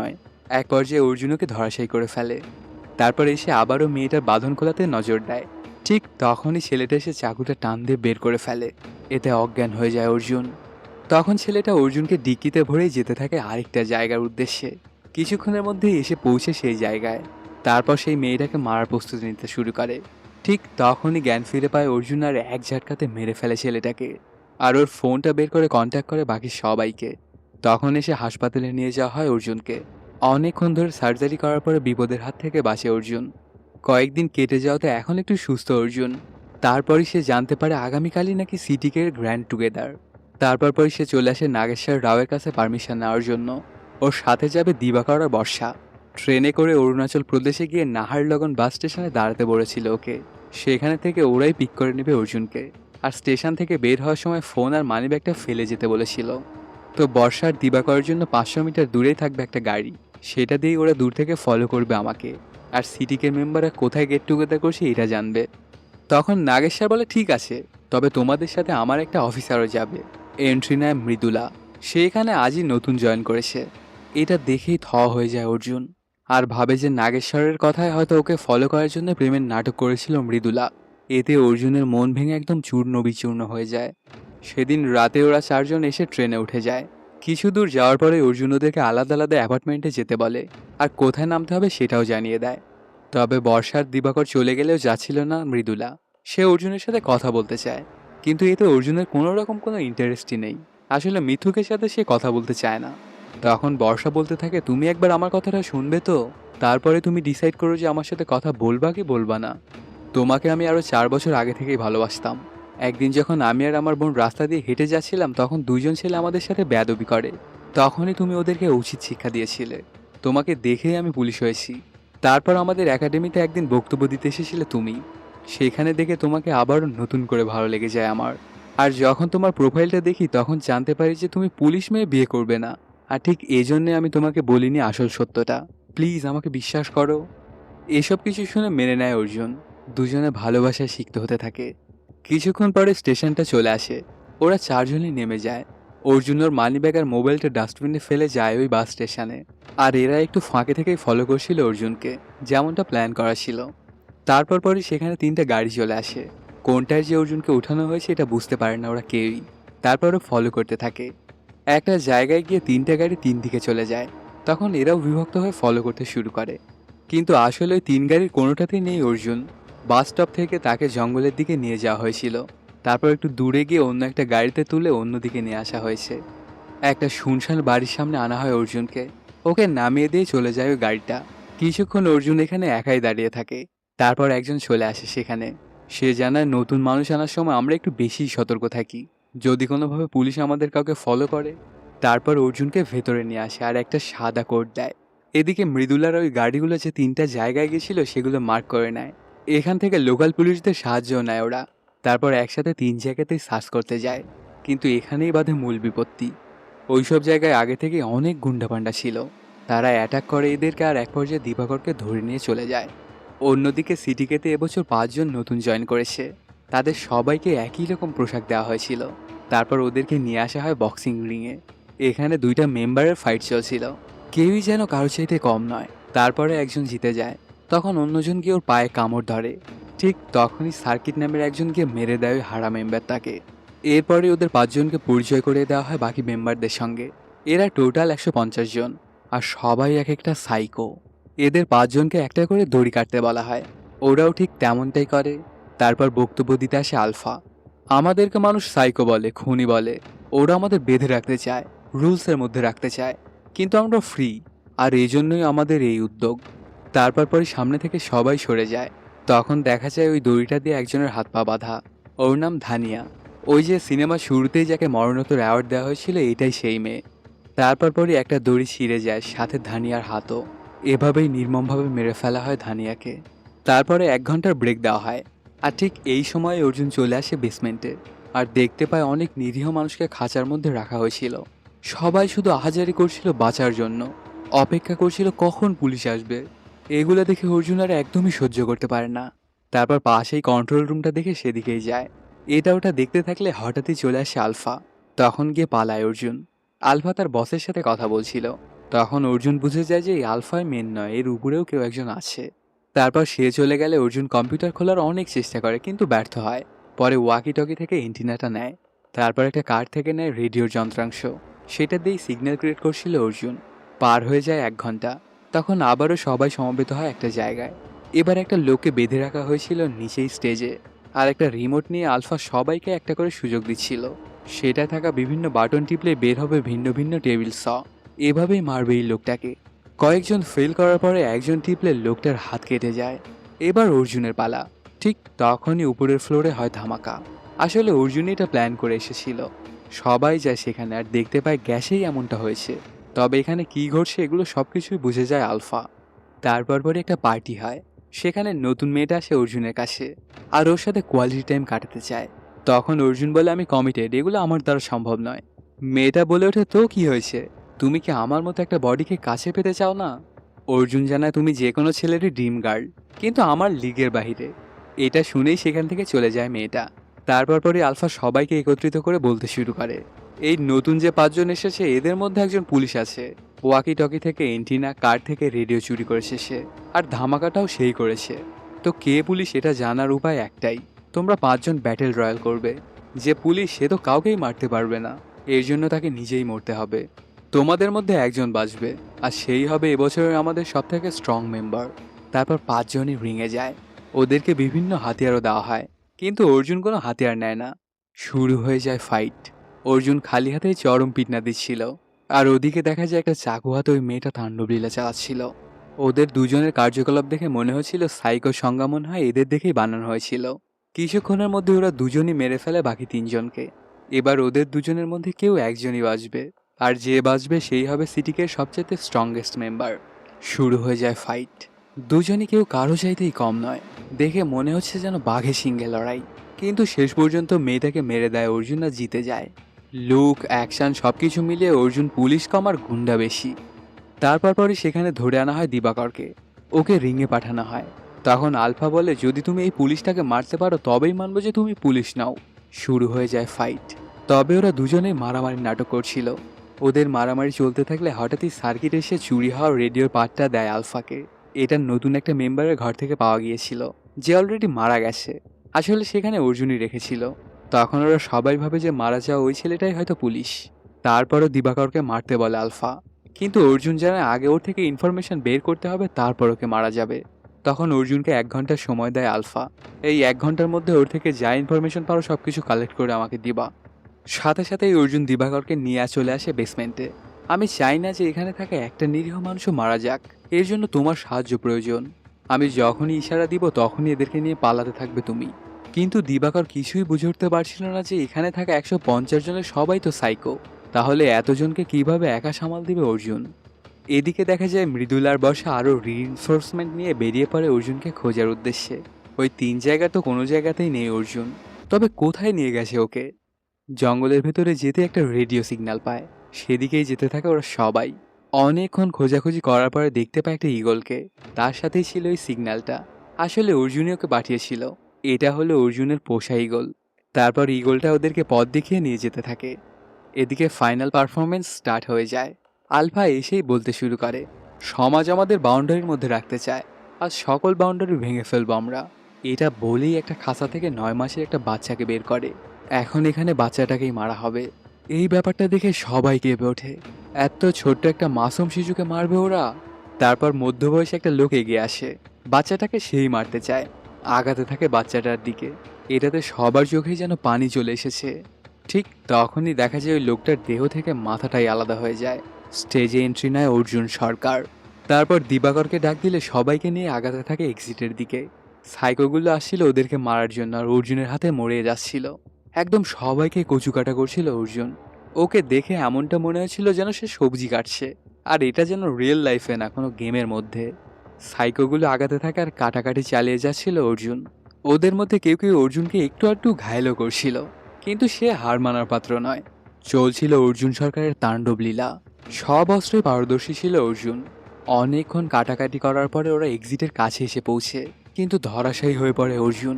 নয়, এক পর্যায়ে অর্জুন ওকে ধরাশায়ী করে ফেলে। তারপর এসে আবারও মেয়েটার বাঁধন খোলাতে নজর দেয়। ঠিক তখনই ছেলেটা এসে চাকুটা টান দিয়ে বের করে ফেলে। এতে অজ্ঞান হয়ে যায় অর্জুন। তখন ছেলেটা অর্জুনকে ডিক্কিতে ভরেই যেতে থাকে আরেকটা জায়গার উদ্দেশ্যে। কিছুক্ষণের মধ্যেই এসে পৌঁছে সেই জায়গায়। তারপর সেই মেয়েটাকে মারার প্রস্তুতি নিতে শুরু করে। ঠিক তখনই জ্ঞান ফিরে পায় অর্জুন আর এক ঝটকাতে মেরে ফেলে ছেলেটাকে। আর ওর ফোনটা বের করে কন্ট্যাক্ট করে বাকি সবাইকে। তখন এসে হাসপাতালে নিয়ে যাওয়া হয় অর্জুনকে। অনেকক্ষণ ধরে সার্জারি করার পরে বিপদের হাত থেকে বাঁচে অর্জুন। কয়েকদিন কেটে যাওয়াতে এখন একটু সুস্থ অর্জুন। তারপরই সে জানতে পারে আগামীকালই নাকি সিটিকের গ্র্যান্ড টুগেদার। তারপরই সে চলে আসে নাগেশ্বর রাওয়ের কাছে পারমিশন নেওয়ার জন্য। ওর সাথে যাবে দিবাকর আর বর্ষা। ট্রেনে করে অরুণাচল প্রদেশে গিয়ে নাহারলগন বাস স্টেশনে দাঁড়াতে বলেছিল ওকে। সেখানে থেকে ওরাই পিক করে নেবে অর্জুনকে। আর স্টেশন থেকে বের হওয়ার সময় ফোন আর মানিব্যাগটা ফেলে যেতে বলেছিল। তো বর্ষার দিবাকরের জন্য 500 মিটার দূরেই থাকবে একটা গাড়ি। সেটা দিয়েই ওরা দূর থেকে ফলো করবে আমাকে। আর সিটিকে মেম্বাররা কোথায় গেট টুগেদার করছে এটা জানবে। তখন নাগেশ্বর বলে ঠিক আছে, তবে তোমাদের সাথে আমার একটা অফিসারও যাবে। এন্ট্রি নেয় মৃদুলা। সে এখানে আজই নতুন জয়েন করেছে। এটা দেখেই হয়ে যায় অর্জুন। আর ভাবে যে নাগেশ্বরের কথায় হয়তো ওকে ফলো করার জন্য প্রেমের নাটক করেছিল মৃদুলা। এতে অর্জুনের মন ভেঙে একদম চূর্ণ বিচূর্ণ হয়ে যায়। সেদিন রাতে ওরা 4জন এসে ট্রেনে উঠে যায়। কিছু দূর যাওয়ার পরে অর্জুন ওদেরকে আলাদা আলাদা অ্যাপার্টমেন্টে যেতে বলে। আর কোথায় নামতে হবে সেটাও জানিয়ে দেয়। তবে বর্ষার দিবাকর চলে গেলেও যাচ্ছিল না মৃদুলা। সে অর্জুনের সাথে কথা বলতে চায়, কিন্তু এতে অর্জুনের কোনো রকম কোনো ইন্টারেস্টই নেই। আসলে মিথুকের সাথে সে কথা বলতে চায় না। তখন বর্ষা বলতে থাকে তুমি একবার আমার কথাটা শুনবে তো? তারপরে তুমি ডিসাইড করো যে আমার সাথে কথা বলবা কি বলবা না। তোমাকে আমি আরো 4 বছর আগে থেকেই ভালোবাসতাম। একদিন যখন আমি আর আমার বোন রাস্তা দিয়ে হেঁটে যাচ্ছিলাম তখন 2জন ছেলে আমাদের সাথে বেয়াদবি করে। তখনই তুমি ওদেরকে উচিত শিক্ষা দিয়েছিলে। তোমাকে দেখেই আমি পুলিশ হয়েছি। তারপর আমাদের একাডেমিতে একদিন বক্তব্য দিতে এসেছিলে তুমি। সেখানে দেখে তোমাকে আবারও নতুন করে ভালো লেগে যায় আমার। আর যখন তোমার প্রোফাইলটা দেখি তখন জানতে পারি যে তুমি পুলিশ মেয়ে বিয়ে করবে না। আর ঠিক এজন্যে আমি তোমাকে বলিনি আসল সত্যটা। প্লিজ আমাকে বিশ্বাস করো। এসব কিছু শুনে মেনে নেয় অর্জুন। দুজনে ভালোবাসায় সিক্ত হতে থাকে। কিছুক্ষণ পরে স্টেশনটা চলে আসে। ওরা 4জনই নেমে যায়। অর্জুন ওর মানিব্যাগ আর মোবাইলটা ডাস্টবিনে ফেলে যায় ওই বাস স্টেশনে। আর এরা একটু ফাঁকে থেকেই ফলো করছিল অর্জুনকে, যেমনটা প্ল্যান করা ছিল। তারপরই সেখানে 3টা গাড়ি চলে আসে। কোনটায় যে অর্জুনকে উঠানো হয়েছে এটা বুঝতে পারে না ওরা কেউই। তারপরও ফলো করতে থাকে। একটা জায়গায় গিয়ে 3টা গাড়ি 3 দিকে চলে যায়। তখন এরাও বিভক্ত হয়ে ফলো করতে শুরু করে। কিন্তু আসলে ওই 3 গাড়ির কোনোটাতেই নেই অর্জুন। বাস স্টপ থেকে তাকে জঙ্গলের দিকে নিয়ে যাওয়া হয়েছিল। তারপর একটু দূরে গিয়ে অন্য একটা গাড়িতে তুলে অন্যদিকে নিয়ে আসা হয়েছে। একটা শুনশান বাড়ির সামনে আনা হয় অর্জুনকে। ওকে নামিয়ে দিয়ে চলে যায় ওই গাড়িটা। কিছুক্ষণ অর্জুন এখানে একাই দাঁড়িয়ে থাকে। তারপর একজন চলে আসে সেখানে। সে জানায় নতুন মানুষ আনার সময় আমরা একটু বেশি সতর্ক থাকি, যদি কোনোভাবে পুলিশ আমাদের কাউকে ফলো করে। তারপর অর্জুনকে ভেতরে নিয়ে আসে আর একটা সাদা কোট দেয়। এদিকে মৃদুলার ওই গাড়িগুলো যে 3টা জায়গায় গেছিল সেগুলো মার্ক করে নেয়। এখান থেকে লোকাল পুলিশদের সাহায্যও নেয় ওরা। তারপর একসাথে 3 জায়গাতেই সার্চ করতে যায়। কিন্তু এখানেই বাধে মূল বিপত্তি। ওইসব জায়গায় আগে থেকে অনেক গুন্ডাপান্ডা ছিল। তারা অ্যাটাক করে এদেরকে আর এক পর্যায়ে দিবাকরকে ধরে নিয়ে চলে যায়। অন্যদিকে সিটিকেতে এবছর 5জন নতুন জয়েন করেছে। তাদের সবাইকে একই রকম পোশাক দেওয়া হয়েছিল। তারপর ওদেরকে নিয়ে আসা হয় বক্সিং রিংয়ে। এখানে 2টা মেম্বারের ফাইট চলছিল। কেউই যেন কারো চাইতে কম নয়। তারপরে একজন জিতে যায়। তখন অন্যজন গিয়ে ওর পায়ে কামড় ধরে। ঠিক তখনই সার্কিট নামের একজন গিয়ে মেরে দেয় ওই হারা মেম্বার তাকে। এরপরে ওদের 5জনকে পরিচয় করে দেওয়া হয় বাকি মেম্বারদের সঙ্গে। এরা টোটাল 150 জন। আর সবাই এক একটা সাইকো। এদের 5জনকে একটা করে দড়ি কাটতে বলা হয়। ওরাও ঠিক তেমনটাই করে। তারপর বক্তব্য দিতে আসে আলফা। আমাদেরকে মানুষ সাইকো বলে, খুনি বলে। ওরা আমাদের বেঁধে রাখতে চায়, রুলসের মধ্যে রাখতে চায়। কিন্তু আমরা ফ্রি। আর এই জন্যই আমাদের এই উদ্যোগ। তারপর সামনে থেকে সবাই সরে যায়। তখন দেখা যায় ওই দড়িটা দিয়ে একজনের হাত পা বাঁধা। ওর নাম ধানিয়া। ওই যে সিনেমার শুরুতেই যাকে মরণোত্তর অ্যাওয়ার্ড দেওয়া হয়েছিল এটাই সেই মেয়ে। তারপরই একটা দড়ি ছিঁড়ে যায়, সাথে ধানিয়ার হাতও। এভাবেই নির্মমভাবে মেরে ফেলা হয় ধানিয়াকে। তারপরে 1 ঘন্টার ব্রেক দেওয়া হয়। আর ঠিক এই সময় অর্জুন চলে আসে বেসমেন্টে। আর দেখতে পায় অনেক নিরীহ মানুষকে খাঁচার মধ্যে রাখা হয়েছিল। সবাই শুধু আহাজারি করছিল বাঁচার জন্য। অপেক্ষা করছিল কখন পুলিশ আসবে। এগুলো দেখে অর্জুন আর একদমই সহ্য করতে পারে না। তারপর পাশেই কন্ট্রোল রুমটা দেখে সেদিকেই যায়। এটা ওটা দেখতে থাকলে হঠাৎই চলে আসে আলফা। তখন গিয়ে পালায় অর্জুন। আলফা তার বসের সাথে কথা বলছিল। তখন অর্জুন বুঝে যায় যে এই আলফায় মেন নয়, এর উপরেও কেউ একজন আছে। তারপর সে চলে গেলে অর্জুন কম্পিউটার খোলার অনেক চেষ্টা করে, কিন্তু ব্যর্থ হয়। পরে ওয়াকি টকি থেকে এন্টিনাটা নেয়। তারপর একটা কার্ড থেকে নেয় রেডিওর যন্ত্রাংশ। সেটা দিয়েই সিগন্যাল ক্রিয়েট করছিল অর্জুন। পার হয়ে যায় 1 ঘন্টা। তখন আবারও সবাই সমবেত হয় একটা জায়গায়। এবার একটা লোককে বেঁধে রাখা হয়েছিল নিচেই স্টেজে। আর একটা রিমোট নিয়ে আলফা সবাইকে একটা করে সুযোগ দিচ্ছিল। সেটা থাকা বিভিন্ন বাটন টিপলে বের হবে ভিন্ন ভিন্ন টেবিল স। এভাবেই মারবে এই লোকটাকে। কয়েকজন ফেল করার পরে একজন টিপলে লোকটার হাত কেটে যায়। এবার অর্জুনের পালা। ঠিক তখনই উপরের ফ্লোরে হয় ধামাকা। আসলে অর্জুনই এটা প্ল্যান করে এসেছিল। সবাই যায় সেখানে আর দেখতে পায় গ্যাসেই এমনটা হয়েছে। তবে এখানে কি ঘটছে এগুলো সবকিছুই বুঝে যায় আলফা। তারপর পরে একটা পার্টি হয়। সেখানে নতুন মেয়েটা আসে অর্জুনের কাছে। আর ওর সাথে কোয়ালিটি টাইম কাটাতে চায়। তখন অর্জুন বলে, আমি কমিটেড, এগুলো আমার দ্বারা সম্ভব নয়। মেয়েটা বলে ওঠে, তো কি হয়েছে? তুমি কি আমার মতো একটা বডিকে কাছে পেতে চাও না? অর্জুন জানায়, তুমি যে কোনো ছেলেরই ড্রিম গার্ল, কিন্তু আমার লিগের বাহিরে। এটা শুনেই সেখান থেকে চলে যায় মেয়েটা। তারপর পরে আলফা সবাইকে একত্রিত করে বলতে শুরু করে, এই নতুন যে 5 জন এসেছে এদের মধ্যে একজন পুলিশ আছে। ওয়াকি টকি থেকে এন্টিনা, কার থেকে রেডিও চুরি করেছে সে। আর ধামাকাটাও সেই করেছে। তো কে পুলিশ এটা জানার উপায় একটাই, তোমরা 5 জন ব্যাটেল রয়্যাল করবে। যে পুলিশ সে তো কাউকেই মারতে পারবে না, এর জন্য তাকে নিজেই মরতে হবে। তোমাদের মধ্যে একজন বাঁচবে, আর সেই হবে এবছরের আমাদের সবথেকে স্ট্রং মেম্বার। তারপর 5 জনই রিংয়ে যায়। ওদেরকে বিভিন্ন হাতিয়ারও দেওয়া হয়, কিন্তু অর্জুন কোনো হাতিয়ার নেয় না। শুরু হয়ে যায় ফাইট। অর্জুন খালি হাতেই চরম পিটনা দিচ্ছিল। আর ওদিকে দেখা যায় একটা চাকু হাতে ওই মেয়েটা তাণ্ডবলীলা চালাচ্ছিল। ওদের দুজনের কার্যকলাপ দেখে মনে হচ্ছিল সাইকো সংজ্ঞা মনে হয় এদের দেখেই বানানো হয়েছিল। কিছুক্ষণের মধ্যে ওরা দুজনই মেরে ফেলে বাকি 3 জনকে। এবার ওদের দুজনের মধ্যে কেউ একজনই বাঁচবে। আর যে বাঁচবে সেই হবে সিটিকের সবচেয়ে স্ট্রংগেস্ট মেম্বার। শুরু হয়ে যায় ফাইট। দুজনই কেউ কারো চাইতেই কম নয়। দেখে মনে হচ্ছে যেন বাঘে সিংহে লড়াই। কিন্তু শেষ পর্যন্ত মেয়েটাকে মেরে দেয় অর্জুন আর জিতে যায়। লুক, অ্যাকশন সবকিছু মিলিয়ে অর্জুন পুলিশ কম আর গুন্ডা বেশি। তারপর পরে সেখানে ধরে আনা হয় দিবাকরকে। ওকে রিংয়ে পাঠানো হয়। তখন আলফা বলে, যদি তুমি এই পুলিশটাকে মারতে পারো তবেই মানবো যে তুমি পুলিশ নাও। শুরু হয়ে যায় ফাইট। তবে ওরা দুজনেই মারামারি নাটক করছিল। ওদের মারামারি চলতে থাকলে হঠাৎই সার্কিট এসে চুরি হওয়া রেডিওর পার্টটা দেয় আলফাকে। এটা নতুন একটা মেম্বারের ঘর থেকে পাওয়া গিয়েছিল, যে অলরেডি মারা গেছে। আসলে সেখানে অর্জুনই রেখেছিল। তখন ওরা সবাই ভাবে যে মারা যাওয়া ওই ছেলেটাই হয়তো পুলিশ। তারপরও দিবাকরকে মারতে বলে আলফা। কিন্তু অর্জুন জানে আগে ওর থেকে ইনফরমেশন বের করতে হবে, তারপর ওকে মারা যাবে। তখন অর্জুনকে 1 ঘন্টার সময় দেয় আলফা। এই 1 ঘন্টার মধ্যে ওর থেকে যা ইনফরমেশন পারো সবকিছু কালেক্ট করে আমাকে দিবা। সাথে সাথেই অর্জুন দিবাকরকে নিয়ে চলে আসে বেসমেন্টে। আমি চাই না যে এখানে থাকা একটা নিরীহ মানুষও মারা যাক। এর জন্য তোমার সাহায্য প্রয়োজন। আমি যখনই ইশারা দিব তখনই এদেরকে নিয়ে পালাতে থাকবে তুমি। কিন্তু দিবাকর কিছুই বুঝে উঠতে পারছিল না যে এখানে থাকা 150 জনের সবাই তো সাইকো। তাহলে এতজনকে কিভাবে একা সামাল দিবে অর্জুন। এদিকে দেখা যায় মৃদুলার বসে আরও রিইনফোর্সমেন্ট নিয়ে বেরিয়ে পড়ে অর্জুনকে খোঁজার উদ্দেশ্যে। ওই 3 জায়গা তো কোনো জায়গাতেই নেই অর্জুন। তবে কোথায় নিয়ে গেছে ওকে? জঙ্গলের ভেতরে যেতে একটা রেডিও সিগন্যাল পায়। সেদিকেই যেতে থাকে ওরা সবাই। অনেকক্ষণ খোঁজাখুঁজি করার পরে দেখতে পায় একটা ঈগলকে। তার সাথেই ছিল ওই সিগন্যালটা। আসলে অর্জুনই ওকে পাঠিয়েছিল। এটা হলো অর্জুনের পোষা ঈগল। তারপর ঈগলটা ওদেরকে পথ দেখিয়ে নিয়ে যেতে থাকে। এদিকে ফাইনাল পারফরমেন্স স্টার্ট হয়ে যায়। আলফা এসেই বলতে শুরু করে, সমাজ আমাদের বাউন্ডারির মধ্যে রাখতে চায়, আর সকল বাউন্ডারি ভেঙে ফেলবো আমরা। এটা বলেই একটা খাঁচা থেকে 9 মাসের একটা বাচ্চাকে বের করে। এখন এখানে বাচ্চাটাকেই মারা হবে। এই ব্যাপারটা দেখে সবাই কেঁপে ওঠে। এত ছোট্ট একটা মাসুম শিশুকে মারবে ওরা? তারপর মধ্যবয়সী একটা লোক এগিয়ে আসে। বাচ্চাটাকে সেই মারতে চায়। আগাতে থাকে বাচ্চাটার দিকে। এটাতে সবার চোখেই যেন পানি চলে এসেছে। ঠিক তখনই দেখা যায় ওই লোকটার দেহ থেকে মাথাটাই আলাদা হয়ে যায়। স্টেজে এন্ট্রি নেয় অর্জুন সরকার। তারপর দিবাকরকে ডাক দিলে সবাইকে নিয়ে আগাতে থাকে এক্সিটের দিকে। সাইকোগুলো আসছিল ওদেরকে মারার জন্য, আর অর্জুনের হাতে মরে যাচ্ছিল। একদম সবাইকে কচুকাটা করছিল অর্জুন। ওকে দেখে এমনটা মনে হচ্ছিল যেন সে সবজি কাটছে। আর এটা যেন রিয়েল লাইফে না, কোনো গেমের মধ্যে। সাইকোগুলো আগাতে থাকে আর কাটাকাটি চালিয়ে যাচ্ছিল অর্জুন। ওদের মধ্যে কেউ কেউ অর্জুনকে একটু একটু ঘায়েলও করছিল। কিন্তু সে হার মানার পাত্র নয়। চলছিল অর্জুন সরকারের তাণ্ডব লীলা। সব অস্ত্রে পারদর্শী ছিল অর্জুন। অনেকক্ষণ কাটাকাটি করার পরে ওরা এক্সিটের কাছে এসে পৌঁছে, কিন্তু ধরাশায়ী হয়ে পড়ে অর্জুন।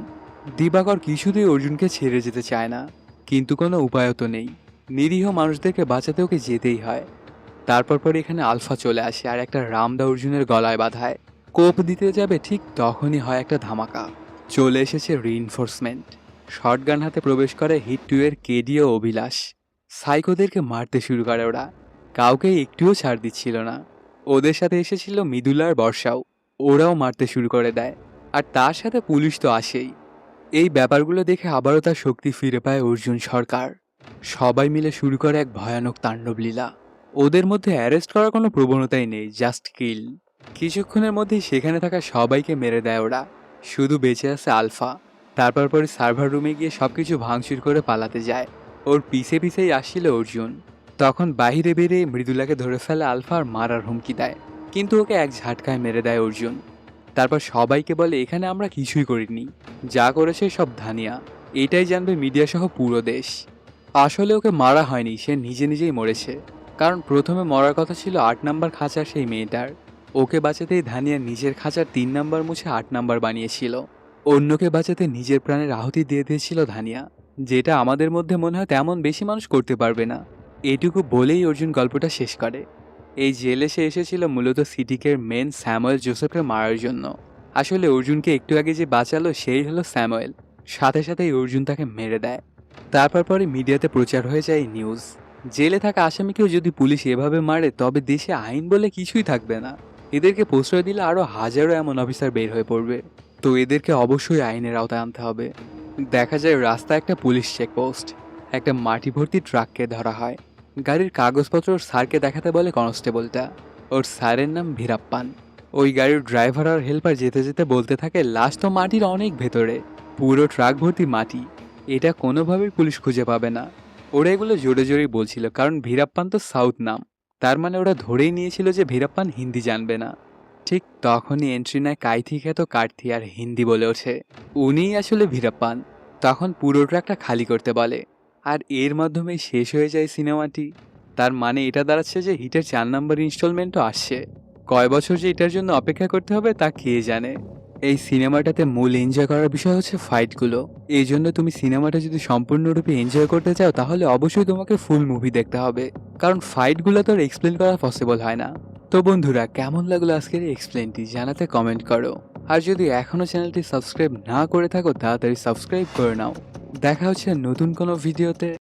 দিবাকর কিছুতেই অর্জুনকে ছেড়ে যেতে চায় না, কিন্তু কোনো উপায়ও তো নেই। নিরীহ মানুষদেরকে বাঁচাতে ওকে যেতেই হয়। তারপর পরে এখানে আলফা চলে আসে আর একটা রামদা অর্জুনের গলায় বাঁধায়। কোপ দিতে যাবে ঠিক তখনই হয় একটা ধামাকা। চলে এসেছে রিইনফোর্সমেন্ট। শটগান হাতে প্রবেশ করে হিট 2 এর কেডি ও অভিলাষ। সাইকোদেরকে মারতে শুরু করে ওরা। কাউকে একটুও ছাড় দিচ্ছিল না। ওদের সাথে এসেছিল মৃদুলার বর্ষাও। ওরাও মারতে শুরু করে দেয়। আর তার সাথে পুলিশ তো আসেই। এই ব্যাপারগুলো দেখে আবারও তার শক্তি ফিরে পায় অর্জুন সরকার। সবাই মিলে শুরু করে এক ভয়ানক তাণ্ডবলীলা। ওদের মধ্যে অ্যারেস্ট করার কোনো প্রবণতাই নেই, জাস্ট কিল। কিছুক্ষণের মধ্যেই সেখানে থাকা সবাইকে মেরে দেয় ওরা। শুধু বেঁচে আছে আলফা। তারপর পরে সার্ভার রুমে গিয়ে সবকিছু ভাঙচুর করে পালাতে যায়। ওর পিছে পিছেই আসছিল অর্জুন। তখন বাইরে বেরিয়ে মৃদুলাকে ধরে ফেলে আলফা আর মারার হুমকি দেয়। কিন্তু ওকে এক ঝাটকায় মেরে দেয় অর্জুন। তারপর সবাইকে বলে এখানে আমরা কিছুই করিনি, যা করেছে সব ধানিয়া। এটাই জানবে মিডিয়া সহ পুরো দেশ। আসলে ওকে মারা হয়নি, সে নিজে নিজেই মরেছে। কারণ প্রথমে মরার কথা ছিল 8 নাম্বার খাঁচার সেই মেয়েটার। ওকে বাঁচাতেই ধানিয়া নিজের খাঁচার 3 নাম্বার মুছে 8 নাম্বার বানিয়েছিল। অন্যকে বাঁচাতে নিজের প্রাণের আহুতি দিয়ে দিয়েছিল ধানিয়া, যেটা আমাদের মধ্যে মনে হয় তেমন বেশি মানুষ করতে পারবে না। এইটুকু বলেই অর্জুন গল্পটা শেষ করে। এই জেলে সে এসেছিল মূলত সিটিকের মেন স্যামুয়েল জোসেফকে মারার জন্য। আসলে অর্জুনকে একটু আগে যে বাঁচালো সেই হলো স্যামুয়েল। সাথে সাথেই অর্জুন তাকে মেরে দেয়। তারপর পরে মিডিয়াতে প্রচার হয়ে যায় এই নিউজ। জেলে থাকা আসামিকেও যদি পুলিশ এভাবে মারে তবে দেশে আইন বলে কিছুই থাকবে না। এদেরকে প্রশ্রয় দিলে আরও হাজারো এমন অফিসার বের হয়ে পড়বে। তো এদেরকে অবশ্যই আইনের আওতায় আনতে হবে। দেখা যায় রাস্তায় একটা পুলিশ চেকপোস্ট। একটা মাটি ভর্তি ট্রাককে ধরা হয়। গাড়ির কাগজপত্র ওর স্যারকে দেখাতে বলে কনস্টেবলটা। ওর স্যারের নাম ভীরাপ্পান। ওই গাড়ির ড্রাইভার আর হেল্পার যেতে যেতে বলতে থাকে লাশ তো মাটির অনেক ভেতরে, পুরো ট্রাক ভর্তি মাটি, এটা কোনোভাবেই পুলিশ খুঁজে পাবে না। ওরা এগুলো জোরে জোরেই বলছিল কারণ ভীরাপ্পান তো সাউথ নাম। তার মানে ওরা ধরেই নিয়েছিল যে ভীরাপ্পান হিন্দি জানবে না। ঠিক তখনই এন্ট্রি নেয় কাইথি খ্যাত কার্থি আর হিন্দি বলে ওঠে। উনিই আসলে ভীরাপ্পান। তখন পুরো ট্রাকটা খালি করতে বলে। আর এর মাধ্যমেই শেষ হয়ে যায় সিনেমাটি। তার মানে এটা দাঁড়াচ্ছে যে হিটের 4 নম্বর ইনস্টলমেন্টও আসছে। কয় বছর যে এটার জন্য অপেক্ষা করতে হবে তা কে জানে। এই সিনেমাটাতে মূল এনজয় করার বিষয় হচ্ছে ফাইটগুলো। এই জন্য তুমি সিনেমাটা যদি সম্পূর্ণরূপে এনজয় করতে চাও তাহলে অবশ্যই তোমাকে ফুল মুভি দেখতে হবে। কারণ ফাইটগুলো তো আর এক্সপ্লেন করা পসিবল হয় না। তো বন্ধুরা, কেমন লাগলো আজকের এই এক্সপ্লেনটি জানাতে কমেন্ট করো। আর যদি এখনও চ্যানেলটি সাবস্ক্রাইব না করে থাকো তাড়াতাড়ি সাবস্ক্রাইব করে নাও। দেখা হচ্ছে নতুন কোনো ভিডিওতে।